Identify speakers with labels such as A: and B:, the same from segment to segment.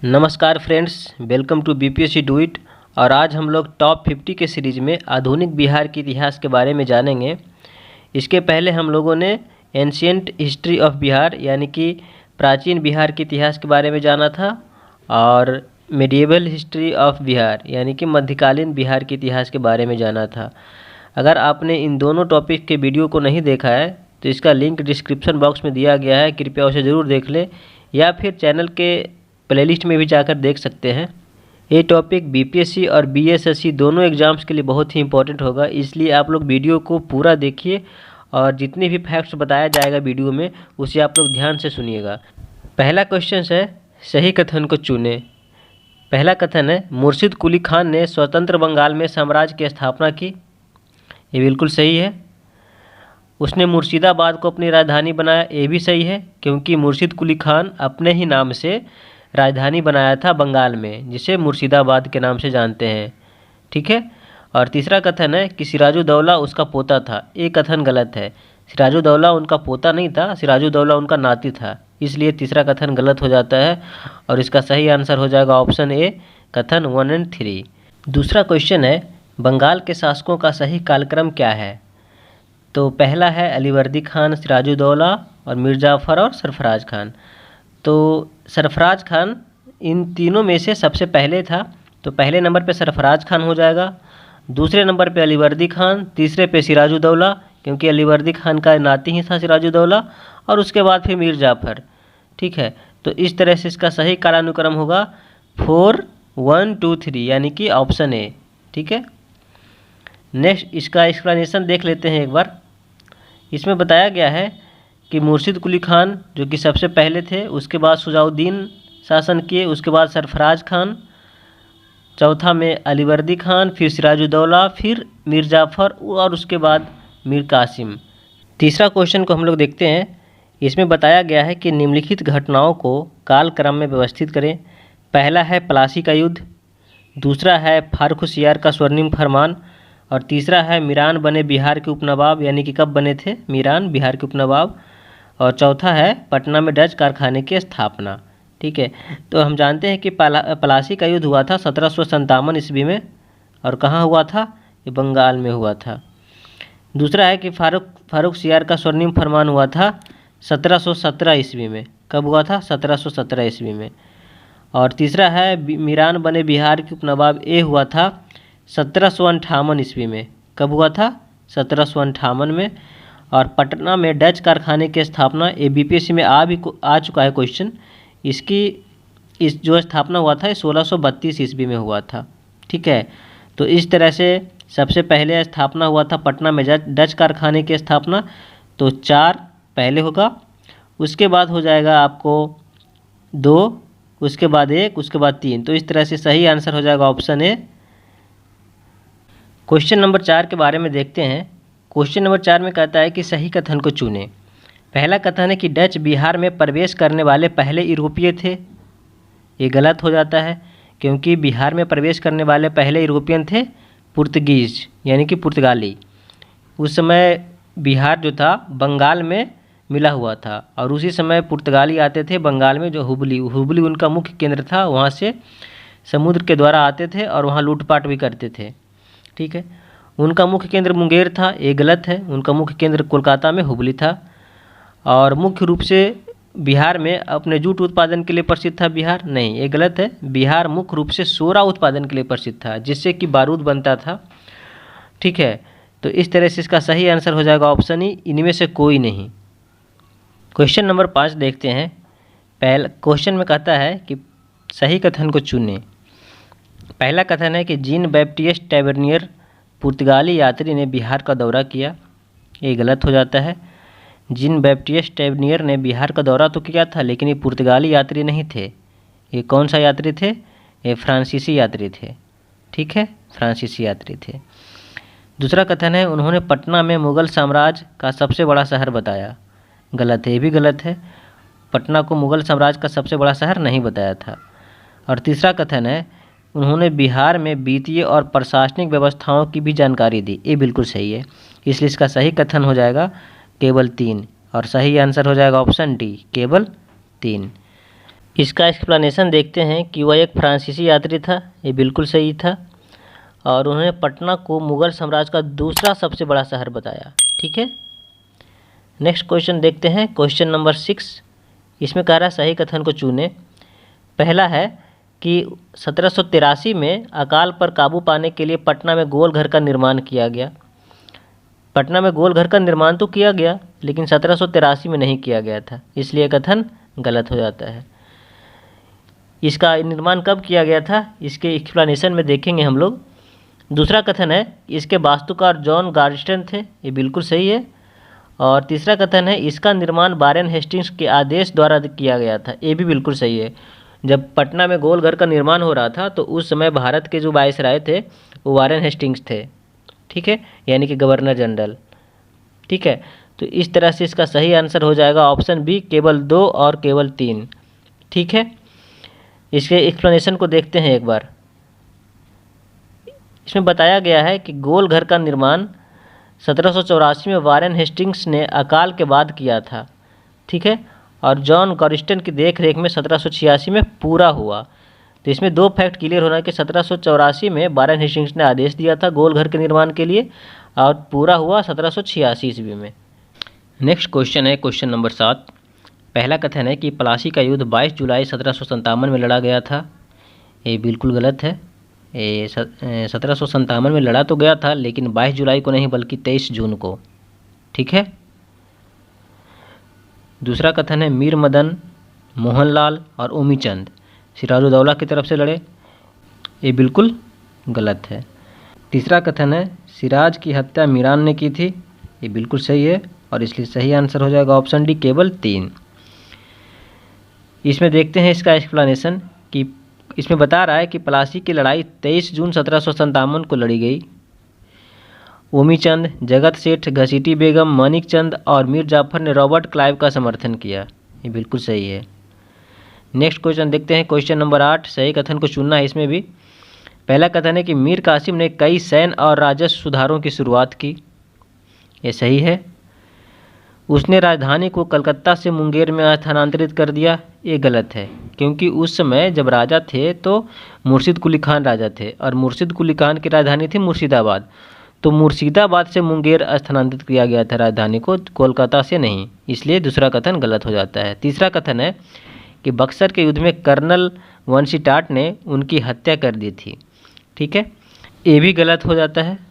A: नमस्कार friends, welcome to BPSC do it. और आज हम लोग टॉप 50 के सीरीज़ में आधुनिक बिहार के इतिहास के बारे में जानेंगे। इसके पहले हम लोगों ने एंशियंट हिस्ट्री ऑफ बिहार यानी कि प्राचीन बिहार के इतिहास के बारे में जाना था, और मेडिएवल हिस्ट्री ऑफ बिहार यानी कि मध्यकालीन बिहार के इतिहास के बारे में जाना था। अगर आपने इन दोनों टॉपिक के वीडियो को नहीं देखा है तो इसका लिंक डिस्क्रिप्शन बॉक्स में दिया गया है, कृपया उसे ज़रूर देख लें, या फिर चैनल के प्लेलिस्ट में भी जाकर देख सकते हैं। ये टॉपिक बीपीएससी और बीएसएससी दोनों एग्ज़ाम्स के लिए बहुत ही इंपॉर्टेंट होगा, इसलिए आप लोग वीडियो को पूरा देखिए और जितने भी फैक्ट्स बताया जाएगा वीडियो में उसे आप लोग ध्यान से सुनिएगा। पहला क्वेश्चन है, सही कथन को चुनें। पहला कथन है, मुर्शिद कुली खान ने स्वतंत्र बंगाल में साम्राज्य की स्थापना की। ये बिल्कुल सही है। उसने मुर्शिदाबाद को अपनी राजधानी बनाया। ये भी सही है, क्योंकि मुर्शिद कुली खान अपने ही नाम से राजधानी बनाया था बंगाल में, जिसे मुर्शिदाबाद के नाम से जानते हैं। ठीक है। और तीसरा कथन है कि सिराजुद्दौला उसका पोता था। ये कथन गलत है। सिराजुद्दौला उनका पोता नहीं था, सिराजुद्दौला उनका नाती था, इसलिए तीसरा कथन गलत हो जाता है और इसका सही आंसर हो जाएगा ऑप्शन ए, कथन 1 और 3। दूसरा क्वेश्चन है, बंगाल के शासकों का सही कालक्रम क्या है। तो पहला है अलीवर्दी खान, सिराजुद्दौला और मीर जाफ़र और सरफराज खान। तो सरफराज खान इन तीनों में से सबसे पहले था, तो पहले नंबर पे सरफराज खान हो जाएगा, दूसरे नंबर पे अलीवर्दी खान, तीसरे पे सिराजुद्दौला, क्योंकि अलीवर्दी खान का नाती ही था सिराजुद्दौला, और उसके बाद फिर मीर जाफ़र। ठीक है। तो इस तरह से इसका सही कालानुक्रम होगा 4, 1, 2, 3 यानी कि ऑप्शन ए। ठीक है। नेक्स्ट इसका एक्सप्लेनेशन देख लेते हैं एक बार। इसमें बताया गया है कि मुर्शिद कुली खान जो कि सबसे पहले थे, उसके बाद शुजाउद्दीन शासन किए, उसके बाद सरफराज खान, चौथा में अलीवर्दी खान, फिर सिराजुद्दौला, फिर मीर जाफ़र और उसके बाद मीर कासिम। तीसरा क्वेश्चन को हम लोग देखते हैं। इसमें बताया गया है कि निम्नलिखित घटनाओं को कालक्रम में व्यवस्थित करें। पहला है प्लासी का युद्ध, दूसरा है फारुखसियार का स्वर्णिम फरमान, और तीसरा है मीरान बने बिहार के उपनवाब, यानी कि कब बने थे मीरान बिहार के उपनवाब, और चौथा है पटना में डच कारखाने की स्थापना। ठीक है। तो हम जानते हैं कि प्लासी का युद्ध हुआ था 1757 ईस्वी में, और कहाँ हुआ था, ये बंगाल में हुआ था। दूसरा है कि फारुखसियार का स्वर्णिम फरमान हुआ था 1717 ईस्वी में। कब हुआ था, 1717 ईस्वी में। और तीसरा है मीरान बने बिहार के उपनवाब, ये हुआ था 1758 ईस्वी में। कब हुआ था, 1758 में। और पटना में डच कारखाने की स्थापना, ये बीपीएससी में आ चुका है क्वेश्चन। इस जो स्थापना हुआ था 1632 ईस्वी में हुआ था। ठीक है। तो इस तरह से सबसे पहले स्थापना हुआ था पटना में डच कारखाने की स्थापना, तो 4 पहले होगा, उसके बाद हो जाएगा आपको 2, उसके बाद 1, उसके बाद 3। तो इस तरह से सही आंसर हो जाएगा ऑप्शन ए। क्वेश्चन नंबर 4 के बारे में देखते हैं। क्वेश्चन नंबर 4 में कहता है कि सही कथन को चुनें। पहला कथन है कि डच बिहार में प्रवेश करने वाले पहले यूरोपीय थे। ये गलत हो जाता है, क्योंकि बिहार में प्रवेश करने वाले पहले यूरोपियन थे पुर्तगीज यानी कि पुर्तगाली। उस समय बिहार जो था बंगाल में मिला हुआ था, और उसी समय पुर्तगाली आते थे बंगाल में, जो हुबली उनका मुख्य केंद्र था। वहाँ से समुद्र के द्वारा आते थे और वहाँ लूटपाट भी करते थे। ठीक है। उनका मुख्य केंद्र मुंगेर था, ये गलत है। उनका मुख्य केंद्र कोलकाता में हुबली था, और मुख्य रूप से बिहार में अपने जूट उत्पादन के लिए प्रसिद्ध था बिहार। नहीं, ये गलत है। बिहार मुख्य रूप से सोरा उत्पादन के लिए प्रसिद्ध था, जिससे कि बारूद बनता था। ठीक है। तो इस तरह से इसका सही आंसर हो जाएगा ऑप्शन ई, इनमें से कोई नहीं। क्वेश्चन नंबर 5 देखते हैं। पहला क्वेश्चन में कहता है कि सही कथन को चुनें। पहला कथन है कि जीन बैप्टिस्ट टैवर्नियर पुर्तगाली यात्री ने बिहार का दौरा किया। ये गलत हो जाता है। जीन बैप्टिस्ट टैवर्नियर ने बिहार का दौरा तो किया था, लेकिन ये पुर्तगाली यात्री नहीं थे। ये कौन सा यात्री थे, ये फ्रांसीसी यात्री थे। ठीक है, फ्रांसीसी यात्री थे। दूसरा कथन है, उन्होंने पटना में मुग़ल साम्राज्य का सबसे बड़ा शहर बताया। गलत है, ये भी गलत है। पटना को मुग़ल साम्राज्य का सबसे बड़ा शहर नहीं बताया था। और तीसरा कथन है, उन्होंने बिहार में वित्तीय और प्रशासनिक व्यवस्थाओं की भी जानकारी दी। ये बिल्कुल सही है, इसलिए इसका सही कथन हो जाएगा केवल 3, और सही आंसर हो जाएगा ऑप्शन डी, केवल 3। इसका एक्सप्लेनेशन देखते हैं कि वह एक फ्रांसीसी यात्री था, ये बिल्कुल सही था, और उन्होंने पटना को मुग़ल साम्राज्य का दूसरा सबसे बड़ा शहर बताया। ठीक है, नेक्स्ट क्वेश्चन देखते हैं, क्वेश्चन नंबर 6। इसमें कह रहा है सही कथन को चुनें। पहला है कि 1783 में अकाल पर काबू पाने के लिए पटना में गोल घर का निर्माण किया गया। पटना में गोल घर का निर्माण तो किया गया, लेकिन 1783 में नहीं किया गया था, इसलिए कथन गलत हो जाता है। इसका निर्माण कब किया गया था, इसके एक्सप्लेनेशन में देखेंगे हम लोग। दूसरा कथन है इसके वास्तुकार जॉन गार्स्टन थे, ये बिल्कुल सही है। और तीसरा कथन है इसका निर्माण वारेन हेस्टिंग्स के आदेश द्वारा किया गया था, ये भी बिल्कुल सही है। जब पटना में गोल घर का निर्माण हो रहा था तो उस समय भारत के जो वायसराय थे वो वारेन हेस्टिंग्स थे। ठीक है, यानी कि गवर्नर जनरल। ठीक है, तो इस तरह से इसका सही आंसर हो जाएगा ऑप्शन बी, केवल 2 और केवल 3। ठीक है, इसके एक्सप्लेनेशन को देखते हैं एक बार। इसमें बताया गया है कि गोल घर का निर्माण 1784 में वारेन हेस्टिंग्स ने अकाल के बाद किया था। ठीक है, और जॉन गॉर्स्टन की देखरेख में 1786 में पूरा हुआ। तो इसमें 2 फैक्ट क्लियर होना कि 1784 में वारेन हेस्टिंग्स ने आदेश दिया था गोल घर के निर्माण के लिए, और पूरा हुआ 1786 ईस्वी में। नेक्स्ट क्वेश्चन है क्वेश्चन नंबर 7। पहला कथन है कि प्लासी का युद्ध 22 जुलाई 1757 में लड़ा गया था, ये बिल्कुल गलत है। 1757 में लड़ा तो गया था, लेकिन 22 जुलाई को नहीं बल्कि 23 जून को। ठीक है, दूसरा कथन है मीर मदन, मोहनलाल और उमीचंद सिराजुद्दौला की तरफ से लड़े, ये बिल्कुल गलत है। तीसरा कथन है सिराज की हत्या मीरान ने की थी, ये बिल्कुल सही है, और इसलिए सही आंसर हो जाएगा ऑप्शन डी, केवल 3। इसमें देखते हैं इसका एक्सप्लेनेशन कि इसमें बता रहा है कि प्लासी की लड़ाई 23 जून 1757 को लड़ी गई। उमीचंद, जगत सेठ, घसीटी बेगम, मानिक चंद और मीर जाफर ने रॉबर्ट क्लाइव का समर्थन किया, ये बिल्कुल सही है। नेक्स्ट क्वेश्चन देखते हैं, क्वेश्चन नंबर 8। सही कथन को चुनना है इसमें भी। पहला कथन है कि मीर कासिम ने कई सैन्य और राजस्व सुधारों की शुरुआत की, ये सही है। उसने राजधानी को कलकत्ता से मुंगेर में स्थानांतरित कर दिया, ये गलत है, क्योंकि उस समय जब राजा थे तो मुर्शिद कुली खान राजा थे, और मुर्शिद कुली खान की राजधानी थी मुर्शिदाबाद, तो मुर्शिदाबाद से मुंगेर स्थानांतरित किया गया था राजधानी को, कोलकाता से नहीं, इसलिए दूसरा कथन गलत हो जाता है। तीसरा कथन है कि बक्सर के युद्ध में कर्नल वंशी टाट ने उनकी हत्या कर दी थी। ठीक है, ये भी गलत हो जाता है,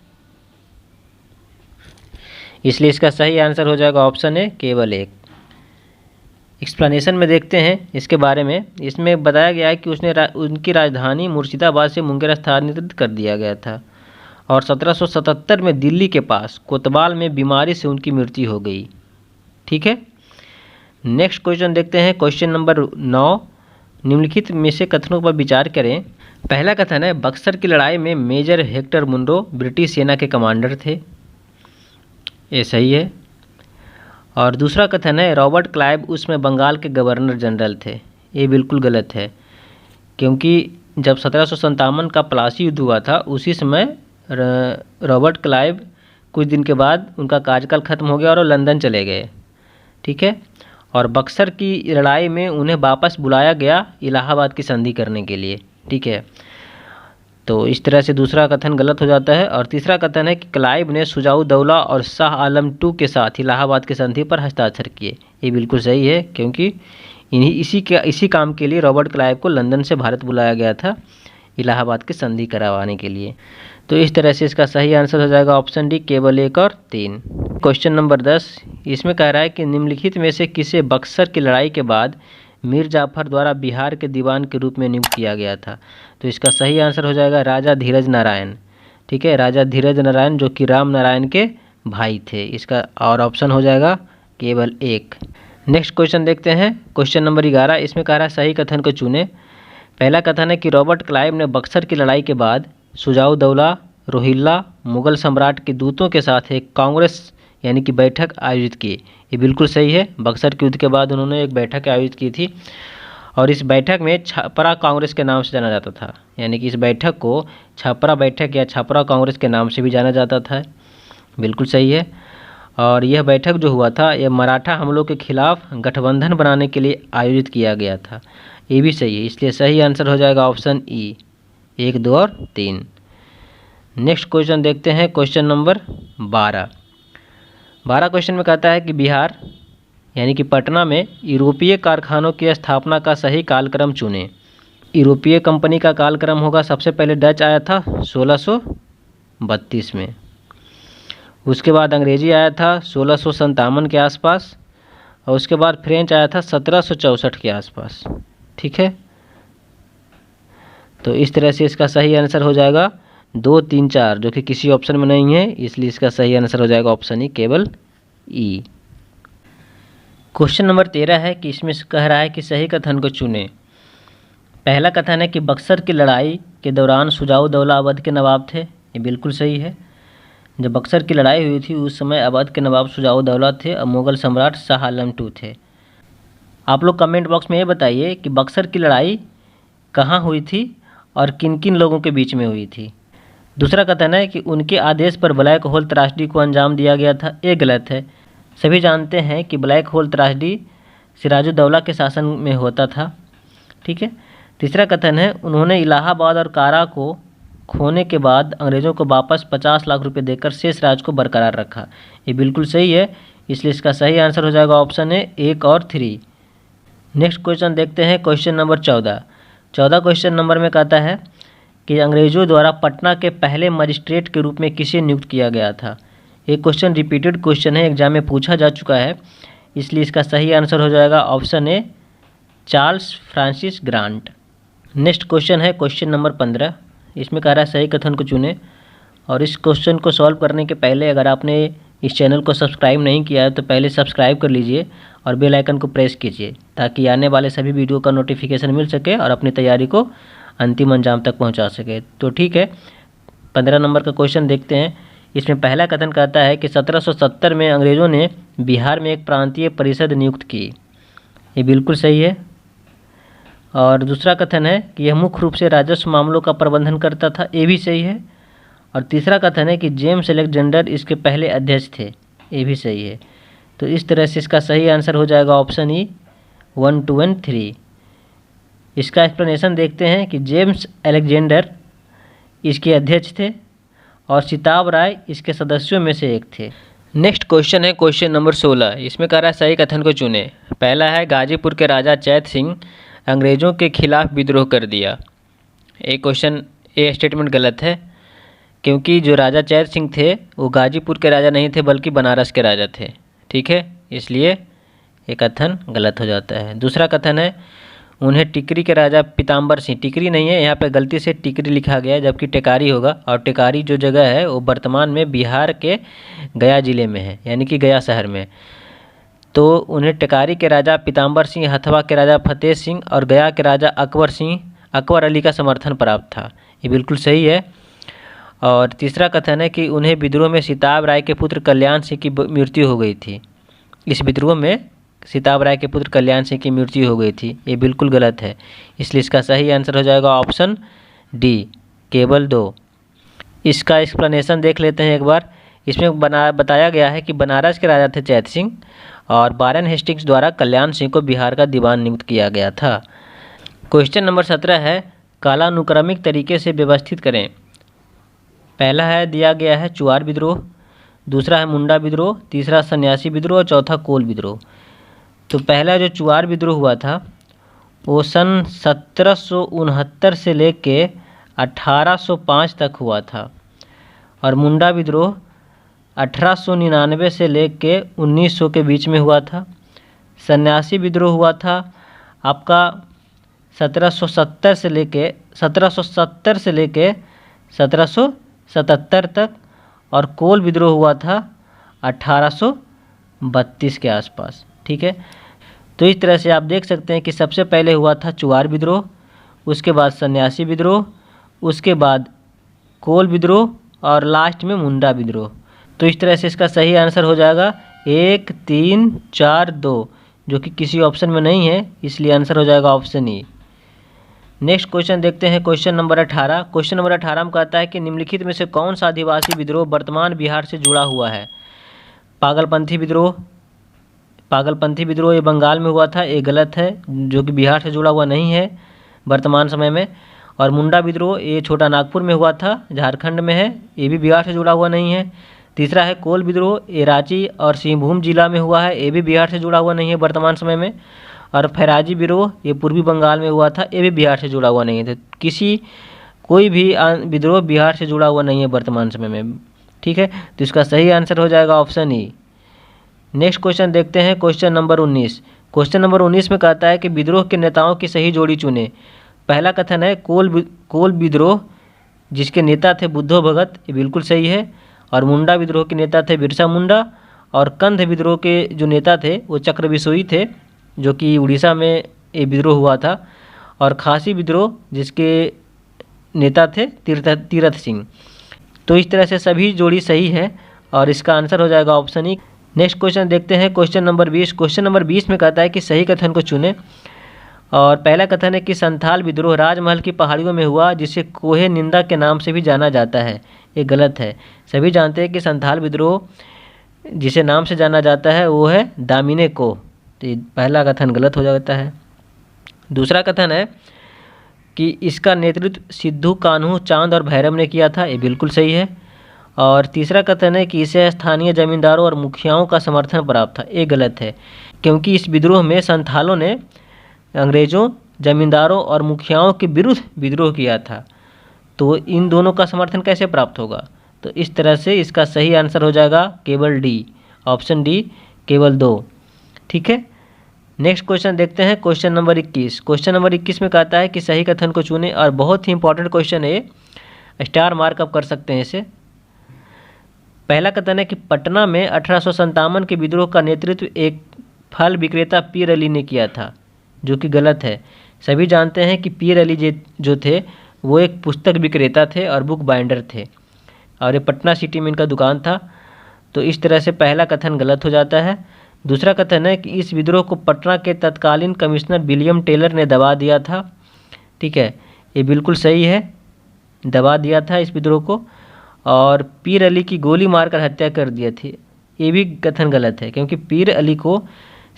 A: इसलिए इसका सही आंसर हो जाएगा ऑप्शन ए, केवल 1। एक्सप्लेनेशन में देखते हैं इसके बारे में। इसमें बताया गया है कि उनकी राजधानी मुर्शिदाबाद से मुंगेर स्थानांतरित कर दिया गया था, और 1777 में दिल्ली के पास कोतवाल में बीमारी से उनकी मृत्यु हो गई। ठीक है, नेक्स्ट क्वेश्चन देखते हैं, क्वेश्चन नंबर 9। निम्नलिखित में से कथनों पर विचार करें। पहला कथन है बक्सर की लड़ाई में मेजर हेक्टर मुनरो ब्रिटिश सेना के कमांडर थे, ये सही है। और दूसरा कथन है रॉबर्ट क्लाइव उसमें बंगाल के गवर्नर जनरल थे, ये बिल्कुल गलत है, क्योंकि जब 1757 का प्लासी युद्ध हुआ था उसी समय रॉबर्ट क्लाइव कुछ दिन के बाद उनका कार्यकाल खत्म हो गया और वो लंदन चले गए। ठीक है, और बक्सर की लड़ाई में उन्हें वापस बुलाया गया इलाहाबाद की संधि करने के लिए। ठीक है, तो इस तरह से दूसरा कथन गलत हो जाता है। और तीसरा कथन है कि क्लाइव ने शुजाउद्दौला और शाह आलम II के साथ इलाहाबाद की संधि पर हस्ताक्षर किए, ये बिल्कुल सही है, क्योंकि इसी काम के लिए रॉबर्ट क्लाइव को लंदन से भारत बुलाया गया था इलाहाबाद की संधि करवाने के लिए। तो इस तरह से इसका सही आंसर हो जाएगा ऑप्शन डी, केवल 1 और 3। Question number 10। इसमें कह रहा है कि निम्नलिखित में से किसे बक्सर की लड़ाई के बाद मीर जाफर द्वारा बिहार के दीवान के रूप में नियुक्त किया गया था। तो इसका सही आंसर हो जाएगा राजा धीरज नारायण। ठीक है, राजा धीरज नारायण जो कि राम नारायण के भाई थे, इसका और ऑप्शन हो जाएगा केवल 1। नेक्स्ट क्वेश्चन देखते हैं, क्वेश्चन नंबर 11। इसमें कह रहा है सही कथन को चुने। पहला कथन है कि रॉबर्ट क्लाइव ने बक्सर की लड़ाई के बाद शुजाउद्दौला, रोहिल्ला, मुगल सम्राट के दूतों के साथ एक कांग्रेस यानी कि बैठक आयोजित की, ये बिल्कुल सही है। बक्सर के युद्ध के बाद उन्होंने एक बैठक आयोजित की थी, और इस बैठक में छपरा कांग्रेस के नाम से जाना जाता था, यानी कि इस बैठक को छपरा बैठक या छपरा कांग्रेस के नाम से भी जाना जाता था, बिल्कुल सही है। और यह बैठक जो हुआ था यह मराठा हमलों के खिलाफ गठबंधन बनाने के लिए आयोजित किया गया था। ये भी सही है, इसलिए सही आंसर हो जाएगा ऑप्शन ई, 1, 2 और 3। नेक्स्ट क्वेश्चन देखते हैं, क्वेश्चन नंबर 12। 12 क्वेश्चन में कहता है कि बिहार यानी कि पटना में यूरोपीय कारखानों की स्थापना का सही कालक्रम चुनें। यूरोपीय कंपनी का कालक्रम होगा, सबसे पहले डच आया था 1632 में, उसके बाद अंग्रेजी आया था 1657 के आसपास, और उसके बाद फ्रेंच आया था 1764 के आसपास। ठीक है, तो इस तरह से इसका सही आंसर हो जाएगा 2, 3, 4, जो कि किसी ऑप्शन में नहीं है, इसलिए इसका सही आंसर हो जाएगा ऑप्शन ई, केवल ई। क्वेश्चन नंबर 13 है कि इसमें कह रहा है कि सही कथन को चुनें। पहला कथन है कि बक्सर की लड़ाई के दौरान सुजाऊ दौला अवध के नवाब थे। ये बिल्कुल सही है। जब बक्सर की लड़ाई हुई थी उस समय अवध के नवाब सुजाऊ दौला थे और मुग़ल सम्राट शाह आलम II थे। आप लोग कमेंट बॉक्स में ये बताइए कि बक्सर की लड़ाई कहाँ हुई थी और किन किन लोगों के बीच में हुई थी। दूसरा कथन है कि उनके आदेश पर ब्लैक होल त्रासदी को अंजाम दिया गया था। ये गलत है। सभी जानते हैं कि ब्लैक होल त्रासदी सिराजुद्दौला के शासन में होता था। ठीक है। तीसरा कथन है उन्होंने इलाहाबाद और कारा को खोने के बाद अंग्रेज़ों को वापस 50 लाख रुपए देकर शेष राज को बरकरार रखा। ये बिल्कुल सही है, इसलिए इसका सही आंसर हो जाएगा ऑप्शन ए, 1 और 3। नेक्स्ट क्वेश्चन देखते हैं, क्वेश्चन नंबर 14। 14 क्वेश्चन नंबर में कहता है कि अंग्रेज़ों द्वारा पटना के पहले मजिस्ट्रेट के रूप में किसे नियुक्त किया गया था। ये क्वेश्चन रिपीटेड क्वेश्चन है, एग्जाम में पूछा जा चुका है, इसलिए इसका सही आंसर हो जाएगा option A, Charles Francis grant. Next question है क्वेश्चन नंबर 15। इसमें कह रहा है सही कथन को चुनें, और इस क्वेश्चन को सॉल्व करने के पहले अगर आपने इस चैनल को सब्सक्राइब नहीं किया है तो पहले सब्सक्राइब कर लीजिए और बेल आइकन को प्रेस कीजिए ताकि आने वाले सभी वीडियो का नोटिफिकेशन मिल सके और अपनी तैयारी को अंतिम अंजाम तक पहुंचा सके। तो ठीक है, 15 नंबर का क्वेश्चन देखते हैं। इसमें पहला कथन कहता है कि 1770 में अंग्रेज़ों ने बिहार में एक प्रांतीय परिषद नियुक्त की। ये बिल्कुल सही है। और दूसरा कथन है कि यह मुख्य रूप से राजस्व मामलों का प्रबंधन करता था। ये भी सही है। और तीसरा कथन है कि जेम्स अलेक्जेंडर इसके पहले अध्यक्ष थे। ये भी सही है। तो इस तरह से इसका सही आंसर हो जाएगा ऑप्शन ई, 1, 2 और 3। इसका एक्सप्लेनेशन देखते हैं कि जेम्स अलेक्जेंडर इसके अध्यक्ष थे और सिताब राय इसके सदस्यों में से एक थे। नेक्स्ट क्वेश्चन है क्वेश्चन नंबर 16। इसमें कह रहा है सही कथन को चुनें। पहला है गाजीपुर के राजा चैत सिंह अंग्रेज़ों के खिलाफ विद्रोह कर दिया। ये क्वेश्चन, ये स्टेटमेंट गलत है, क्योंकि जो राजा चैत सिंह थे वो गाजीपुर के राजा नहीं थे बल्कि बनारस के राजा थे। ठीक है, इसलिए ये कथन गलत हो जाता है। दूसरा कथन है उन्हें टिकरी के राजा पीताम्बर सिंह, टिकरी नहीं है, यहाँ पे गलती से टिकरी लिखा गया है जबकि टेकारी होगा, और टेकारी जो जगह है वो वर्तमान में बिहार के गया ज़िले में है, यानी कि गया शहर में। तो उन्हें टेकारी के राजा पीताम्बर सिंह, हथवा के राजा फतेह सिंह और गया के राजा अकबर अली का समर्थन प्राप्त था। ये बिल्कुल सही है। और तीसरा कथन है कि उन्हें विद्रोह में सिताब राय के पुत्र कल्याण सिंह की मृत्यु हो गई थी। इस विद्रोह में सिताब राय के पुत्र कल्याण सिंह की मृत्यु हो गई थी। ये बिल्कुल गलत है, इसलिए इसका सही आंसर हो जाएगा ऑप्शन डी, केवल 2। इसका एक्सप्लेनेशन देख लेते हैं एक बार। इसमें बताया गया है कि बनारस के राजा थे चैत सिंह और वारेन हेस्टिंग्स द्वारा कल्याण सिंह को बिहार का दीवान नियुक्त किया गया था। क्वेश्चन नंबर 17 है कालानुक्रमिक तरीके से व्यवस्थित करें। पहला है दिया गया है चुआर विद्रोह, दूसरा है मुंडा विद्रोह, तीसरा सन्यासी विद्रोह और चौथा कोल विद्रोह। तो पहला जो चुआर विद्रोह हुआ था वो सन 1769 से लेके 1805 तक हुआ था, और मुंडा विद्रोह 1899 से लेके 1900 के बीच में हुआ था। सन्यासी विद्रोह हुआ था आपका 1770 से लेके 1777 तक, और कोल विद्रोह हुआ था 1832 के आसपास। ठीक है, तो इस तरह से आप देख सकते हैं कि सबसे पहले हुआ था चुआर विद्रोह, उसके बाद सन्यासी विद्रोह, उसके बाद कोल विद्रोह और लास्ट में मुंडा विद्रोह। तो इस तरह से इसका सही आंसर हो जाएगा 1, 3, 4, 2, जो कि किसी ऑप्शन में नहीं है, इसलिए आंसर हो जाएगा ऑप्शन ई। नेक्स्ट क्वेश्चन देखते हैं क्वेश्चन नंबर 18। क्वेश्चन नंबर 18 में कहता है कि निम्नलिखित में से कौन सा आदिवासी विद्रोह वर्तमान बिहार से जुड़ा हुआ है। पागलपंथी विद्रोह ये बंगाल में हुआ था, ये गलत है, जो कि बिहार से जुड़ा हुआ नहीं है वर्तमान समय में। और मुंडा विद्रोह ये छोटा नागपुर में हुआ था, झारखंड में है, ये भी बिहार से जुड़ा हुआ नहीं है। तीसरा है कोल विद्रोह, ये रांची और सिंहभूम जिला में हुआ है, ये भी बिहार से जुड़ा हुआ नहीं है वर्तमान समय में। और फैराजी विद्रोह ये पूर्वी बंगाल में हुआ था, ये भी बिहार से जुड़ा हुआ नहीं है। तो कोई भी विद्रोह बिहार से जुड़ा हुआ नहीं है वर्तमान समय में, ठीक है। तो इसका सही आंसर हो जाएगा ऑप्शन ई। नेक्स्ट क्वेश्चन देखते हैं, क्वेश्चन नंबर 19। क्वेश्चन नंबर 19 में कहता है कि विद्रोह के नेताओं की सही जोड़ी चुने। पहला कथन है कोल विद्रोह जिसके नेता थे बुद्धो भगत, ये बिल्कुल सही है। और मुंडा विद्रोह के नेता थे बिरसा मुंडा। और कंध विद्रोह के जो नेता थे वो चक्रबिसोई थे, जो कि उड़ीसा में ये विद्रोह हुआ था। और खासी विद्रोह जिसके नेता थे तीरथ सिंह। तो इस तरह से सभी जोड़ी सही है और इसका आंसर हो जाएगा ऑप्शन ई। नेक्स्ट क्वेश्चन देखते हैं, क्वेश्चन नंबर 20। क्वेश्चन नंबर 20 में कहता है कि सही कथन को चुने। और पहला कथन है कि संथाल विद्रोह राजमहल की पहाड़ियों में हुआ, जिसे कोहे निंदा के नाम से भी जाना जाता है, ये गलत है। सभी जानते हैं कि संथाल विद्रोह जिसे नाम से जाना जाता है वो है दामिने को, तो पहला कथन गलत हो जाता है। दूसरा कथन है कि इसका नेतृत्व सिद्धू कान्हू चांद और भैरव ने किया था, ये बिल्कुल सही है। और तीसरा कथन है कि इसे स्थानीय जमींदारों और मुखियाओं का समर्थन प्राप्त था, ये गलत है, क्योंकि इस विद्रोह में संथालों ने अंग्रेज़ों, जमींदारों और मुखियाओं के विरुद्ध विद्रोह किया था। तो इन दोनों का समर्थन कैसे प्राप्त होगा? तो इस तरह से इसका सही आंसर हो जाएगा केवल डी, ऑप्शन डी, केवल 2, ठीक है। नेक्स्ट क्वेश्चन देखते हैं, क्वेश्चन नंबर 21। क्वेश्चन नंबर 21 में कहता है कि सही कथन को चुने। और बहुत ही इंपॉर्टेंट क्वेश्चन है, स्टार मार्कअप कर सकते हैं इसे। पहला कथन है कि पटना में 1857 के विद्रोह का नेतृत्व एक फल विक्रेता पीर अली ने किया था, जो कि गलत है। सभी जानते हैं कि पीर अली जो थे वो एक पुस्तक विक्रेता थे और बुक बाइंडर थे, और ये पटना सिटी में इनका दुकान था। तो इस तरह से पहला कथन गलत हो जाता है। दूसरा कथन है कि इस विद्रोह को पटना के तत्कालीन कमिश्नर विलियम टेलर ने दबा दिया था, ठीक है, ये बिल्कुल सही है, दबा दिया था इस विद्रोह को। और पीर अली की गोली मारकर हत्या कर दिया थी, ये भी कथन गलत है, क्योंकि पीर अली को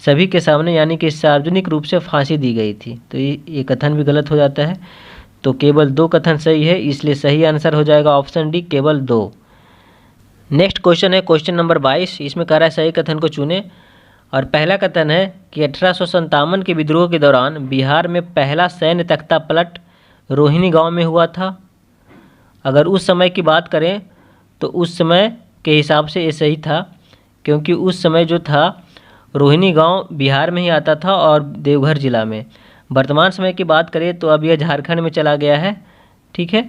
A: सभी के सामने यानी कि सार्वजनिक रूप से फांसी दी गई थी। तो ये कथन भी गलत हो जाता है। तो केवल 2 कथन सही है, इसलिए सही आंसर हो जाएगा ऑप्शन डी, केवल 2। नेक्स्ट क्वेश्चन है क्वेश्चन नंबर 22। इसमें कह रहा है सही कथन को चुने। और पहला कथन है कि 1857 के विद्रोह के दौरान बिहार में पहला सैन्य तख्ता पलट रोहिणी गांव में हुआ था। अगर उस समय की बात करें तो उस समय के हिसाब से ये सही था, क्योंकि उस समय जो था रोहिणी गांव बिहार में ही आता था और देवघर जिला में। वर्तमान समय की बात करें तो अब यह झारखंड में चला गया है, ठीक है।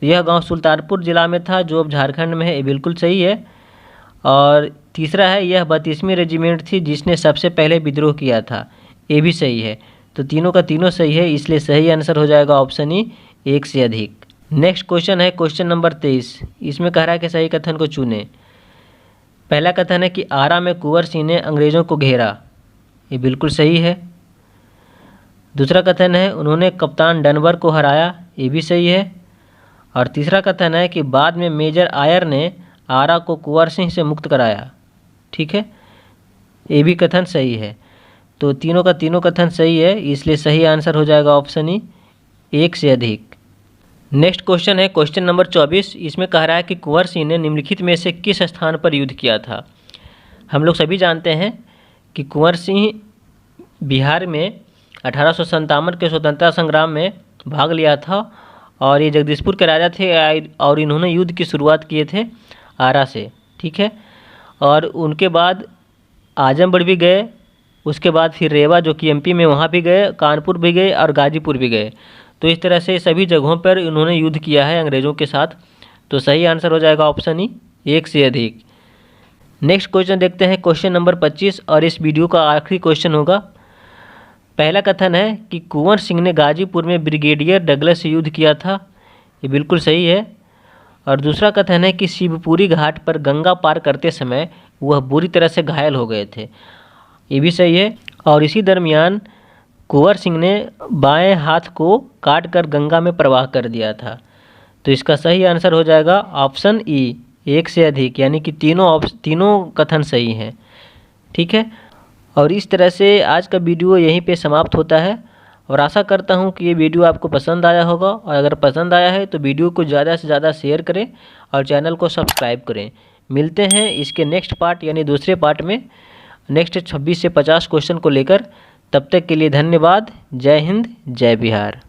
A: यह गांव सुल्तानपुर जिला में था, जो अब झारखंड में है, ये बिल्कुल सही है। और तीसरा है यह 32वीं रेजिमेंट थी जिसने सबसे पहले विद्रोह किया था, ये भी सही है। तो तीनों का तीनों सही है, इसलिए सही आंसर हो जाएगा ऑप्शन ई, 1 से अधिक। नेक्स्ट क्वेश्चन है क्वेश्चन नंबर 23। इसमें कह रहा है कि सही कथन को चुने। पहला कथन है कि आरा में कुंवर सिंह ने अंग्रेज़ों को घेरा, ये बिल्कुल सही है। दूसरा कथन है उन्होंने कप्तान डनवर को हराया, ये भी सही है। और तीसरा कथन है कि बाद में मेजर आयर ने आरा को कुंवर सिंह से मुक्त कराया, ठीक है, ये भी कथन सही है। तो तीनों का तीनों कथन सही है, इसलिए सही आंसर हो जाएगा ऑप्शन ई, 1 से अधिक। नेक्स्ट क्वेश्चन है क्वेश्चन नंबर 24। इसमें कह रहा है कि कुंवर सिंह ने निम्नलिखित में से किस स्थान पर युद्ध किया था। हम लोग सभी जानते हैं कि कुंवर सिंह बिहार में 1857 के स्वतंत्रता संग्राम में भाग लिया था, और ये जगदीशपुर के राजा थे, और इन्होंने युद्ध की शुरुआत किए थे आरा से, ठीक है। और उनके बाद आजमगढ़ भी गए, उसके बाद फिर रेवा जो कि एमपी में, वहाँ भी गए, कानपुर भी गए और गाजीपुर भी गए। तो इस तरह से सभी जगहों पर इन्होंने युद्ध किया है अंग्रेज़ों के साथ। तो सही आंसर हो जाएगा ऑप्शन ई, 1 से अधिक। नेक्स्ट क्वेश्चन देखते हैं क्वेश्चन नंबर 25, और इस वीडियो का आखिरी क्वेश्चन होगा। पहला कथन है कि कुंवर सिंह ने गाजीपुर में ब्रिगेडियर डगलस से युद्ध किया था, ये बिल्कुल सही है। और दूसरा कथन है कि शिवपुरी घाट पर गंगा पार करते समय वह बुरी तरह से घायल हो गए थे, ये भी सही है। और इसी दरमियान कुंवर सिंह ने बाएं हाथ को काटकर गंगा में प्रवाह कर दिया था। तो इसका सही आंसर हो जाएगा ऑप्शन ई, एक से अधिक, यानी कि तीनों कथन सही हैं। ठीक है, और इस तरह से आज का वीडियो यहीं पे समाप्त होता है और आशा करता हूँ कि ये वीडियो आपको पसंद आया होगा, और अगर पसंद आया है तो वीडियो को ज़्यादा से ज़्यादा शेयर करें और चैनल को सब्सक्राइब करें। मिलते हैं इसके नेक्स्ट पार्ट यानी दूसरे पार्ट में नेक्स्ट 26 से 50 क्वेश्चन को लेकर। तब तक के लिए धन्यवाद। जय हिंद, जय बिहार।